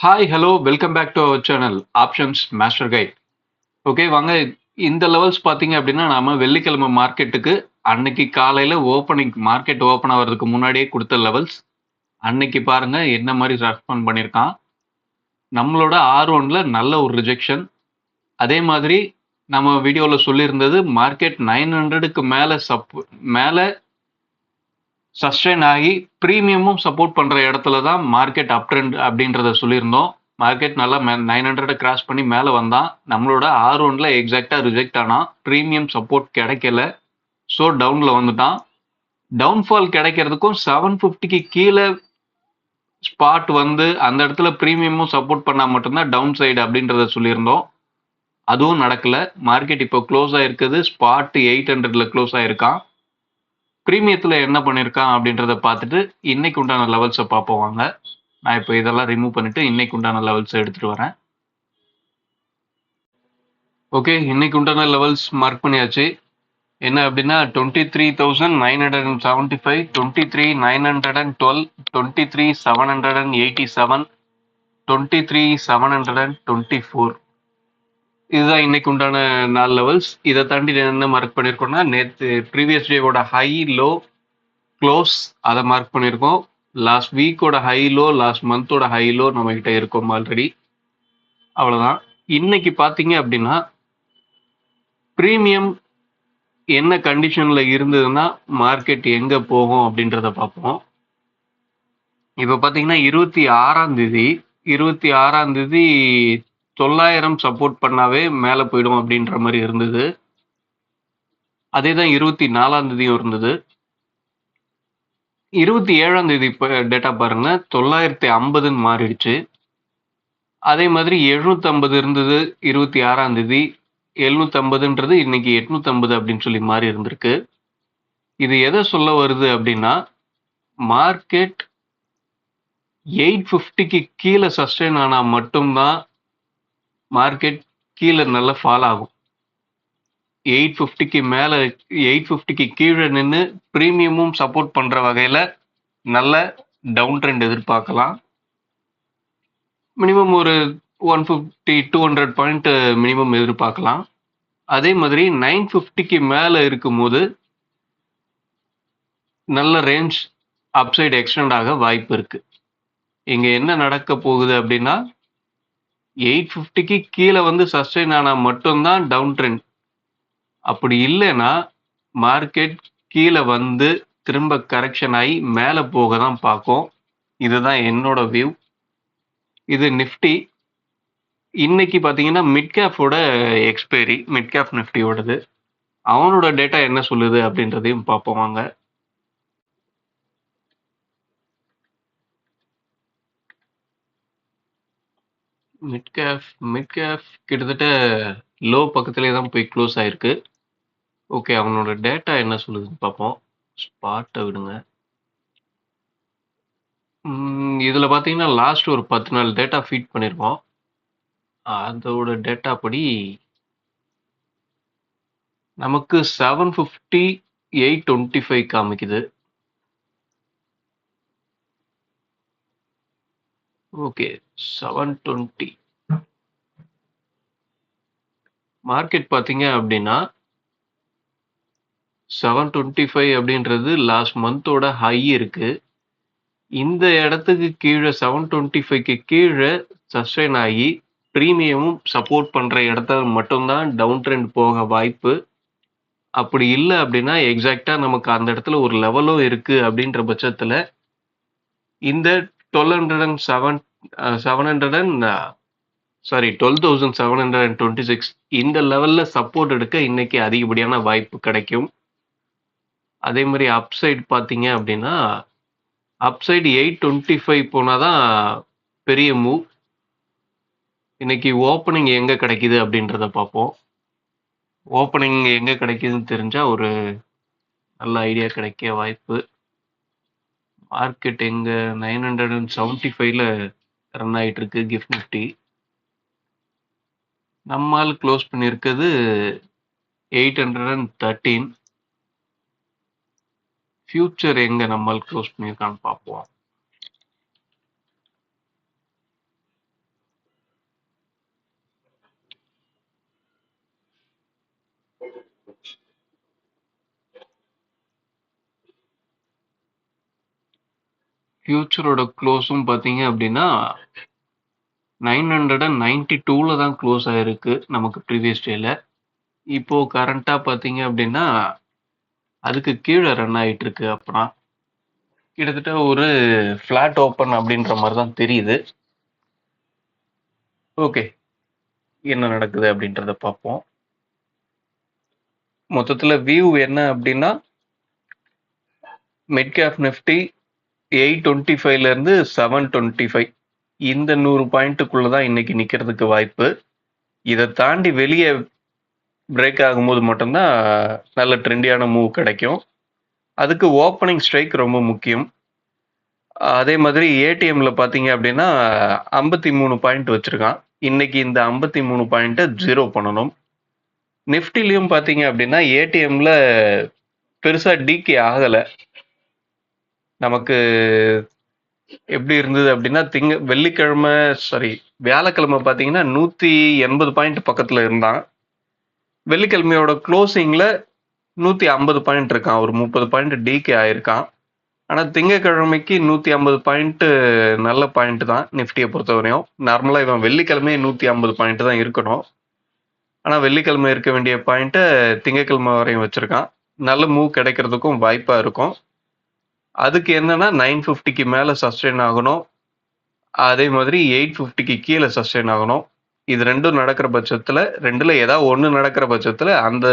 Hi hello welcome back to our channel options master guide. Okay வாங்க, இந்த levels பார்த்தீங்க அப்படின்னா நாம வெள்ளிக்கிழமை மார்க்கெட்டுக்கு அன்னைக்கு காலையில் மார்க்கெட் ஓப்பன் ஆகிறதுக்கு முன்னாடியே கொடுத்த லெவல்ஸ். அன்னைக்கு பாருங்க என்ன மாதிரி ரெஸ்பாண்ட் பண்ணியிருக்கான். நம்மளோட R1ல நல்ல ஒரு ரிஜெக்ஷன். அதே மாதிரி நம்ம வீடியோவில் சொல்லியிருந்தது மார்க்கெட் 900க்கு மேலே சஸ்டெயின் ஆகி ப்ரீமியமும் சப்போர்ட் பண்ணுற இடத்துல தான் மார்க்கெட் அப் ட்ரெண்ட் அப்படின்றத சொல்லியிருந்தோம். மார்க்கெட் நல்லா 900 கிராஸ் பண்ணி மேலே வந்தான். நம்மளோட R1ல எக்ஸாக்டாக ரிஜெக்ட் ஆனால் ப்ரீமியம் சப்போர்ட் கிடைக்கல. ஸோ டவுனில் வந்துட்டான். டவுன்ஃபால் கிடைக்கிறதுக்கும் 750க்கு கீழே ஸ்பாட் வந்து அந்த இடத்துல ப்ரீமியமும் சப்போர்ட் பண்ணால் மட்டும்தான் டவுன் சைடு அப்படின்றத சொல்லியிருந்தோம். அதுவும் நடக்கல. மார்க்கெட் இப்போ க்ளோஸ் ஆகிருக்குது. Spot 800ல close ஆகிருக்கான். ப்ரீமியத்தில் என்ன பண்ணியிருக்கான் அப்படின்றத பார்த்துட்டு இன்னைக்கு உண்டான லெவல்ஸை பார்ப்போம் வாங்க. நான் இப்போ இதெல்லாம் ரிமூவ் பண்ணிட்டு இன்னைக்கு உண்டான லெவல்ஸை எடுத்துட்டு வரேன். ஓகே, இன்னைக்கு உண்டான லெவல்ஸ் மார்க் பண்ணியாச்சு. என்ன அப்படின்னா 23,975, 23,912, 23,787, 23,724. இதுதான் இன்னைக்கு உண்டான 4 லெவல்ஸ். இதை தாண்டி என்ன மார்க் பண்ணியிருக்கோம்னா நேற்று ப்ரீவியஸ் டேவோட ஹை லோ க்ளோஸ் அதை மார்க் பண்ணியிருக்கோம். லாஸ்ட் வீக்கோட ஹை லோ, லாஸ்ட் மந்தோட ஹை லோ நம்ம கிட்ட இருக்கோம் ஆல்ரெடி. அவ்வளோதான். இன்னைக்கு பார்த்தீங்க அப்படின்னா ப்ரீமியம் என்ன கண்டிஷன்ல இருந்ததுன்னா மார்க்கெட் எங்க போகும் அப்படின்றத பார்ப்போம். இப்போ பார்த்தீங்கன்னா 26ஆம் தேதி 900 சப்போர்ட் பண்ணாவே மேலே போயிடும் அப்படின்ற மாதிரி இருந்தது. அதே தான் 24ஆம் தேதியும் இருந்தது. 27ஆம் தேதி டேட்டா பாருங்க, 950ன்னு மாறிடுச்சு. அதே மாதிரி 750 இருந்தது 26ஆம் தேதி. 750ன்றது இன்னைக்கு 850 அப்படின்னு சொல்லி மாறி இருந்திருக்கு. இது எதை சொல்ல வருது அப்படின்னா மார்க்கெட் 850க்கு கீழே சஸ்டெயின் ஆனா மட்டும்தான் மார்க்கெட் கீழே நல்லா ஃபால் ஆகும். 850க்கு கீழே நின்று ப்ரீமியமும் சப்போர்ட் பண்ற வகையில நல்ல டவுன் ட்ரெண்ட் எதிர்பார்க்கலாம். மினிமம் ஒரு 150-200 பாயிண்ட் மினிமம் எதிர்பார்க்கலாம். அதே மாதிரி 950க்கு மேலே இருக்கும்போது நல்ல ரேஞ்ச் அப்சைடு எக்ஸ்டெண்ட் ஆக வாய்ப்பு இருக்கு. இங்க என்ன நடக்க போகுது அப்படின்னா 850க்கு கீழே வந்து சஸ்டெயின் ஆனா மட்டும்தான் டவுன் ட்ரெண்ட். அப்படி இல்லைன்னா மார்க்கெட் கீழே வந்து திரும்ப கரெக்ஷன் ஆகி மேலே போக தான் பார்க்கும். இதுதான் என்னோட வியூ. இது நிஃப்டி. இன்னைக்கு பார்த்தீங்கன்னா மிட் கேஃபோட எக்ஸ்பைரி, மிட் கேப் நிஃப்டியோடது. அவனோட டேட்டா என்ன சொல்லுது அப்படின்றதையும் பார்ப்போம் வாங்க. மிட் கேப் கிட்டத்தட்ட லோ பக்கத்துலேயே தான் போய் க்ளோஸ் ஆயிருக்கு. ஓகே, அவனோட டேட்டா என்ன சொல்லுதுன்னு பார்ப்போம். ஸ்பாட்டை விடுங்க. இதில் பார்த்தீங்கன்னா லாஸ்ட் ஒரு 10 நாள் டேட்டா ஃபீட் பண்ணியிருக்கோம். அதோட டேட்டா படி நமக்கு 750 825 காமிக்குது. ஓகே, 720 மார்க்கெட் பார்த்தீங்க அப்படின்னா 725 அப்படின்றது லாஸ்ட் மந்தோட ஹை இருக்கு. இந்த இடத்துக்கு கீழே 725க்கு கீழே சஸ்டெயின் ஆகி ப்ரீமியமும் சப்போர்ட் பண்ற இடத்துல மட்டும்தான் டவுன் ட்ரெண்ட் போக வாய்ப்பு. அப்படி இல்லை அப்படின்னா எக்ஸாக்டா நமக்கு அந்த இடத்துல ஒரு லெவலும் இருக்கு அப்படின்ற பட்சத்துல இந்த 12,726 இந்த லெவல்ல சப்போர்ட் எடுக்க இன்னைக்கு அதிகப்படியான வாய்ப்பு கிடைக்கும். அதே மாதிரி அப்சைட் பார்த்தீங்க அப்படின்னா அப்சைடு 825 போனாதான் பெரிய மூவ். இன்னைக்கு ஓப்பனிங் எங்க கிடைக்குது அப்படின்றத பார்ப்போம். ஓப்பனிங் எங்க கிடைக்குதுன்னு தெரிஞ்சா ஒரு நல்ல ஐடியா கிடைக்க வாய்ப்பு. மார்க்கெட் எங்க 975ல ரன் ஆயிட்டு இருக்கு கிஃப்ட் நிஃப்டி. நம்மால் க்ளோஸ் பண்ணியிருக்கிறது 813. ஃபியூச்சர் எங்க நம்மால் க்ளோஸ் பண்ணியிருக்கான்னு பார்ப்போம். ஃபியூச்சரோட க்ளோஸும் பார்த்தீங்க அப்படின்னா 992ல தான் க்ளோஸ் ஆயிருக்கு நமக்கு ப்ரீவியஸ் டேல. இப்போ கரண்டா பார்த்தீங்க அப்படின்னா அதுக்கு கீழே ரன் ஆயிட்டு இருக்கு. அப்புறம் கிட்டத்தட்ட ஒரு ஃப்ளாட் ஓப்பன் அப்படின்ற மாதிரி தான் தெரியுது. ஓகே, என்ன நடக்குது அப்படின்றத பார்ப்போம். மொத்தத்தில் வியூ என்ன அப்படின்னா மிட் கேப் நிஃப்டி 825லேருந்து 725 இந்த 100 பாயிண்ட்டுக்குள்ள தான் இன்னைக்கு நிற்கிறதுக்கு வாய்ப்பு. இதை தாண்டி வெளியே பிரேக் ஆகும்போது மட்டும்தான் நல்ல ட்ரெண்டியான மூவ் கிடைக்கும். அதுக்கு ஓப்பனிங் ஸ்ட்ரைக் ரொம்ப முக்கியம். அதே மாதிரி ஏடிஎம்ல பார்த்தீங்க அப்படின்னா 53 பாயிண்ட் வச்சிருக்கான். இன்னைக்கு இந்த 53 பாயிண்ட்டை 0 பண்ணணும். நிஃப்டிலையும் பார்த்தீங்க அப்படின்னா ஏடிஎம்ல பெருசா டிகே ஆகலை. நமக்கு எப்படி இருந்தது அப்படின்னா வியாழக்கிழமை பார்த்தீங்கன்னா 180 பாயிண்ட் பக்கத்துல இருந்தான். வெள்ளிக்கிழமையோட க்ளோசிங்ல 150 பாயிண்ட் இருக்கான். ஒரு 30 பாயிண்ட் டிகே ஆயிருக்கான். ஆனா திங்கக்கிழமைக்கு 150 பாயிண்ட் நல்ல பாயிண்ட் தான் நிஃப்டியை பொறுத்தவரையும். நார்மலா இவன் வெள்ளிக்கிழமையே 150 பாயிண்ட் தான் இருக்கணும். ஆனா வெள்ளிக்கிழமை இருக்க வேண்டிய பாயிண்ட்டை திங்கக்கிழமை வரையும் வச்சிருக்கான். நல்ல மூவ் கிடைக்கிறதுக்கும் வாய்ப்பா இருக்கும். அதுக்கு என்னன்னா 950க்கு மேல சஸ்டெயின் ஆகணும். அதே மாதிரி 850க்கு கீழே சஸ்டெயின் ஆகணும். இது ரெண்டும் நடக்கிற பட்சத்துல ரெண்டுல ஏதாவது ஒண்ணு நடக்கிற பட்சத்துல அந்த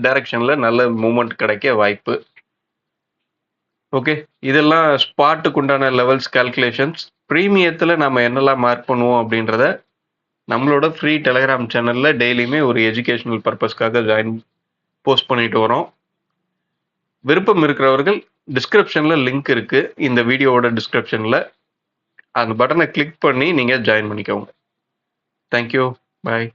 டைரக்ஷன்ல நல்ல மூவ்மெண்ட் கிடைக்க வாய்ப்பு. ஓகே, இதெல்லாம் ஸ்பாட்டுக்கு உண்டான லெவல்ஸ் கால்குலேஷன்ஸ். ப்ரீமியத்துல நம்ம என்னெல்லாம் மார்க் பண்ணுவோம் அப்படின்றத நம்மளோட ஃப்ரீ டெலிகிராம் சேனல்ல டெய்லியுமே ஒரு எஜுகேஷனல் பர்பஸ்க்காக போஸ்ட் பண்ணிட்டு வரோம். விருப்பம் இருக்கிறவர்கள் டிஸ்கிரிப்ஷன்ல லிங்க் இருக்கு. இந்த வீடியோவோட டிஸ்கிரிப்ஷன்ல அந்த பட்டனை கிளிக் பண்ணி நீங்க ஜாயின் பண்ணிக்கோங்க. தேங்க்யூ, பாய்.